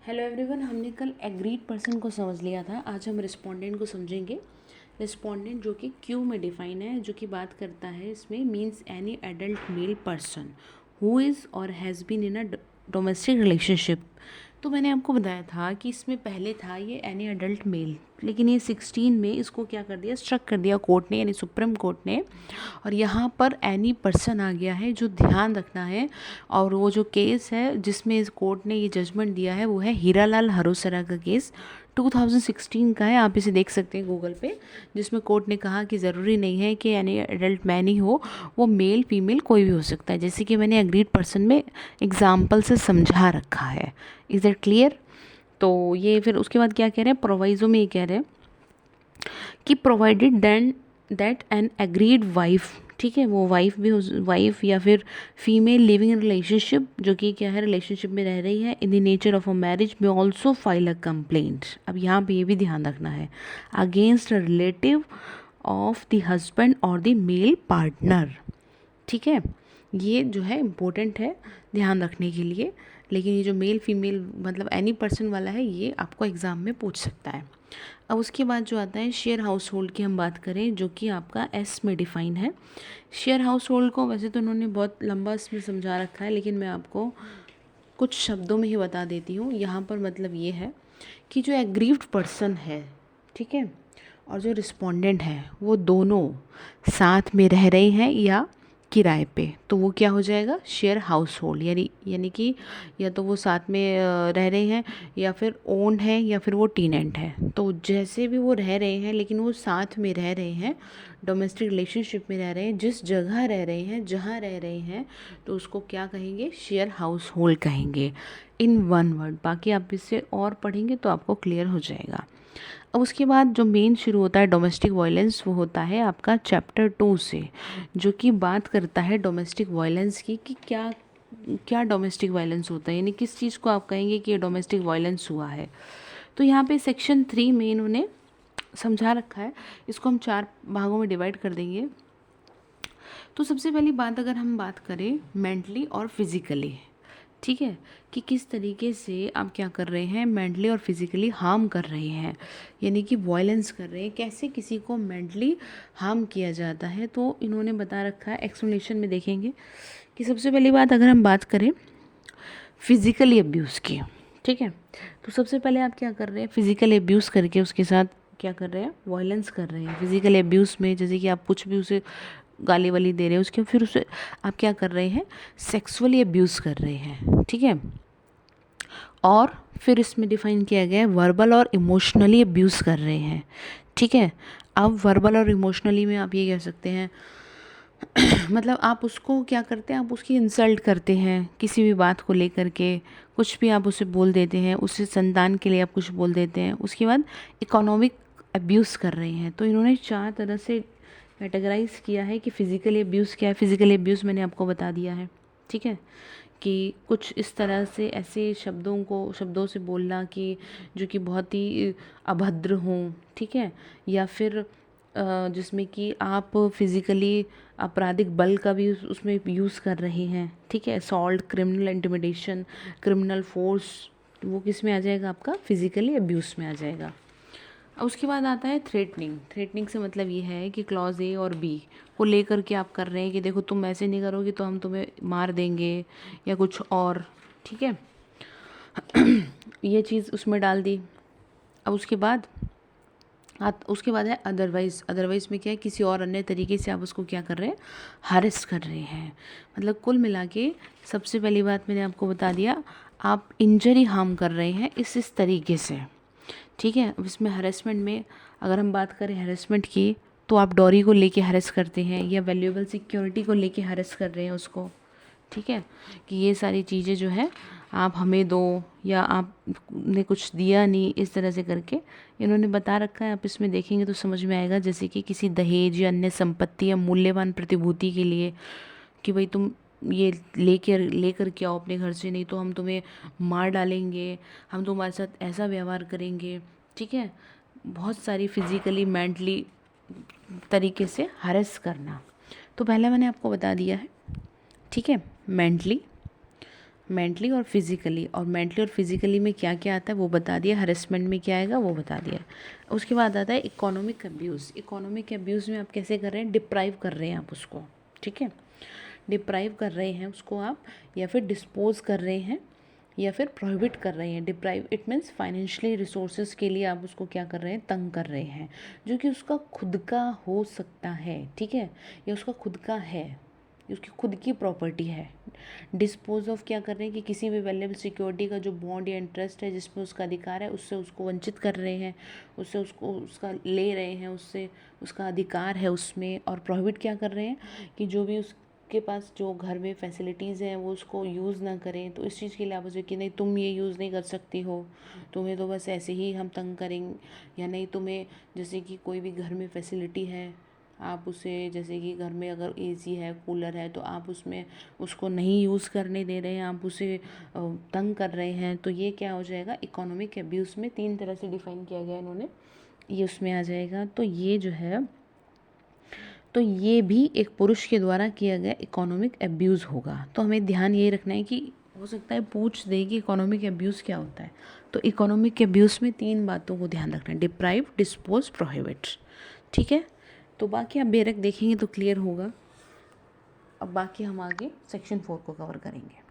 Hello everyone, हमने कल agreed person को समझ लिया था। आज हम रिस्पोंडेंट को समझेंगे। रिस्पोंडेंट जो कि क्यू में डिफाइन है, जो कि बात करता है इसमें means any adult male person who is और has been in a domestic relationship. तो मैंने आपको बताया था कि इसमें पहले था ये एनी एडल्ट मेल, लेकिन ये 16 में इसको क्या कर दिया, स्ट्रक कर दिया कोर्ट ने, यानी सुप्रीम कोर्ट ने। और यहाँ पर एनी पर्सन आ गया है। जो ध्यान रखना है, और वो जो केस है जिसमें इस कोर्ट ने ये जजमेंट दिया है वो है हीरालाल हरोसरा का केस, 2016 का है। आप इसे देख सकते हैं गूगल पे, जिसमें कोर्ट ने कहा कि ज़रूरी नहीं है कि यानी एडल्ट मैन ही हो, वो मेल फीमेल कोई भी हो सकता है, जैसे कि मैंने एग्रीड पर्सन में एग्जाम्पल से समझा रखा है। Is it clear? तो ये फिर उसके बाद क्या कह रहे हैं, प्रोवाइजो में ये कह रहे हैं कि provided then that an agreed wife, ठीक है, वो वाइफ भी वाइफ या फिर फीमेल लिविंग इन रिलेशनशिप, जो कि क्या है, रिलेशनशिप में रह रही है, in the nature of a marriage में ऑल्सो फाइल अ कंप्लेंट। अब यहाँ पे ये भी ध्यान रखना है, against a relative of the husband और द मेल पार्टनर। ठीक है, ये जो है इम्पोर्टेंट है ध्यान रखने के लिए। लेकिन ये जो मेल फीमेल मतलब एनी पर्सन वाला है, ये आपको एग्ज़ाम में पूछ सकता है। अब उसके बाद जो आता है शेयर हाउस होल्ड की हम बात करें, जो कि आपका एस में डिफ़ाइन है। शेयर हाउस होल्ड को वैसे तो उन्होंने बहुत लंबा इसमें समझा रखा है, लेकिन मैं आपको कुछ शब्दों में ही बता देती हूँ। यहाँ पर मतलब ये है कि जो एग्रीव्ड पर्सन है, ठीक है, और जो रिस्पोंडेंट है, वो दोनों साथ में रह रहे हैं या किराए पे, तो वो क्या हो जाएगा, शेयर हाउस होल्ड। यानी कि या तो वो साथ में रह रहे हैं, या फिर ओन्ड है, या फिर वो टीनेंट है। तो जैसे भी वो रह रहे हैं, लेकिन वो साथ में रह रहे हैं, डोमेस्टिक रिलेशनशिप में रह रहे हैं, जिस जगह रह रहे हैं, जहाँ रह रहे हैं, तो उसको क्या कहेंगे, शेयर हाउस होल्ड कहेंगे, इन वन वर्ड। बाकी आप इससे और पढ़ेंगे तो आपको क्लियर हो जाएगा। अब उसके बाद जो मेन शुरू होता है डोमेस्टिक वायलेंस, वो होता है आपका चैप्टर 2 से, जो कि बात करता है डोमेस्टिक वायलेंस की, कि क्या क्या डोमेस्टिक वायलेंस होता है, यानी किस चीज़ को आप कहेंगे कि ये डोमेस्टिक वायलेंस हुआ है। तो यहाँ पे सेक्शन 3 में इन्होंने समझा रखा है। इसको हम 4 भागों में डिवाइड कर देंगे। तो सबसे पहली बात अगर हम बात करें मेंटली और फिज़िकली, ठीक है, कि किस तरीके से आप क्या कर रहे हैं, मेंटली और फिज़िकली हार्म कर रहे हैं, यानी कि वायलेंस कर रहे हैं, कैसे किसी को मेंटली हार्म किया जाता है। तो इन्होंने बता रखा है, एक्सप्लेनेशन में देखेंगे कि सबसे पहली बात अगर हम बात करें फिज़िकली अब्यूज़ की, ठीक है, तो सबसे पहले आप क्या कर रहे हैं, फिज़िकली अब्यूज़ करके उसके साथ क्या कर रहे हैं, वायलेंस कर रहे हैं। फिज़िकली अब्यूज़ में जैसे कि आप कुछ भी उसे गाली वाली दे रहे हैं, उसके फिर उसे आप क्या कर रहे हैं, सेक्सुअली अब्यूज़ कर रहे हैं, ठीक है। और फिर इसमें डिफाइन किया गया है वर्बल और इमोशनली अब्यूज़ कर रहे हैं, ठीक है। अब वर्बल और इमोशनली में आप ये कह सकते हैं मतलब आप उसको क्या करते हैं, आप उसकी इंसल्ट करते हैं किसी भी बात को लेकर के, कुछ भी आप उसे बोल देते हैं, उससे संतान के लिए आप कुछ बोल देते हैं। उसके बाद इकोनॉमिक अब्यूज़ कर रहे हैं। तो इन्होंने 4 तरह से कैटेगराइज किया है कि फ़िज़िकली अब्यूज़ क्या है। फ़िज़िकली अब्यूज़ मैंने आपको बता दिया है, ठीक है, कि कुछ इस तरह से ऐसे शब्दों से बोलना कि जो कि बहुत ही अभद्र हों, ठीक है, या फिर जिसमें कि आप फिज़िकली आपराधिक बल का भी उसमें यूज़ कर रहे हैं, ठीक है, assault, criminal intimidation, criminal force, वो किस में आ जाएगा, आपका फिज़िकली अब्यूज़ में आ जाएगा। अब उसके बाद आता है थ्रेटनिंग। थ्रेटनिंग से मतलब ये है कि क्लॉज ए और बी को लेकर के आप कर रहे हैं कि देखो तुम ऐसे नहीं करोगे तो हम तुम्हें मार देंगे या कुछ और, ठीक है ये चीज़ उसमें डाल दी। अब उसके बाद है अदरवाइज़। अदरवाइज़ में क्या है, किसी और अन्य तरीके से आप उसको क्या कर रहे हैं, हारेस कर रहे हैं। मतलब कुल मिला के सबसे पहली बात मैंने आपको बता दिया, आप इंजरी हार्म कर रहे हैं इस तरीके से, ठीक है। अब इसमें हरेसमेंट में अगर हम बात करें हरेसमेंट की, तो आप डॉरी को लेके हरेस करते हैं या वैल्यूएबल सिक्योरिटी को लेके हरेस कर रहे हैं उसको, ठीक है, कि ये सारी चीज़ें जो है आप हमें दो या आपने कुछ दिया नहीं, इस तरह से करके इन्होंने बता रखा है। आप इसमें देखेंगे तो समझ में आएगा, जैसे कि किसी दहेज या अन्य संपत्ति या मूल्यवान प्रतिभूति के लिए कि भाई तुम ये लेकर के आओ अपने घर से, नहीं तो हम तुम्हें मार डालेंगे, हम तुम्हारे साथ ऐसा व्यवहार करेंगे, ठीक है। बहुत सारी फिज़िकली मेंटली तरीके से हरेस करना। तो पहले मैंने आपको बता दिया है, ठीक है, मेंटली। मेंटली और फिज़िकली, और मेंटली और फिज़िकली में क्या क्या आता है वो बता दिया, हरेसमेंट में क्या आएगा वो बता दिया। उसके बाद आता है इकोनॉमिक अब्यूज़। इकोनॉमिक अब्यूज़ में आप कैसे कर रहे हैं, डिप्राइव कर रहे हैं आप उसको, ठीक है, डिप्राइव कर रहे हैं उसको आप, या फिर डिस्पोज कर रहे हैं, या फिर प्रोहिबिट कर रहे हैं। Deprive it means financially resources के लिए आप उसको क्या कर रहे हैं, तंग कर रहे हैं, जो कि उसका खुद का हो सकता है, ठीक है, या उसका खुद का है, उसकी खुद की प्रॉपर्टी है। डिस्पोज ऑफ क्या कर रहे हैं कि किसी भी वैल्यूएबल सिक्योरिटी का जो बॉन्ड या इंटरेस्ट है जिसमें उसका अधिकार है, उससे उसको वंचित कर रहे हैं, उससे उसको उसका ले रहे हैं, उससे उसका अधिकार है उसमें। और प्रोहिबिट क्या कर रहे हैं कि जो भी उसके पास जो घर में फैसिलिटीज़ हैं वो उसको यूज़ ना करें। तो इस चीज़ के लिए आप उसे कि नहीं तुम ये यूज़ नहीं कर सकती हो, तुम्हें तो बस ऐसे ही हम तंग करेंगे, या नहीं तुम्हें जैसे कि कोई भी घर में फैसिलिटी है, आप उसे जैसे कि घर में अगर एसी है, कूलर है, तो आप उसमें उसको नहीं यूज़ करने दे रहे हैं, आप उसे तंग कर रहे हैं, तो ये क्या हो जाएगा, इकोनॉमिक अब्यूज़ में 3 तरह से डिफ़ाइन किया गया इन्होंने, ये उसमें आ जाएगा। तो ये जो है, तो ये भी एक पुरुष के द्वारा किया गया इकोनॉमिक अब्यूज़ होगा। तो हमें ध्यान ये रखना है कि हो सकता है पूछ दे कि इकोनॉमिक अब्यूज़ क्या होता है। तो इकोनॉमिक अब्यूज़ में 3 बातों को ध्यान रखना है, डिप्राइव, डिस्पोज, प्रोहिबिट, ठीक है। तो बाकी आप बेरक देखेंगे तो क्लियर होगा। अब बाकी हम आगे सेक्शन 4 को कवर करेंगे।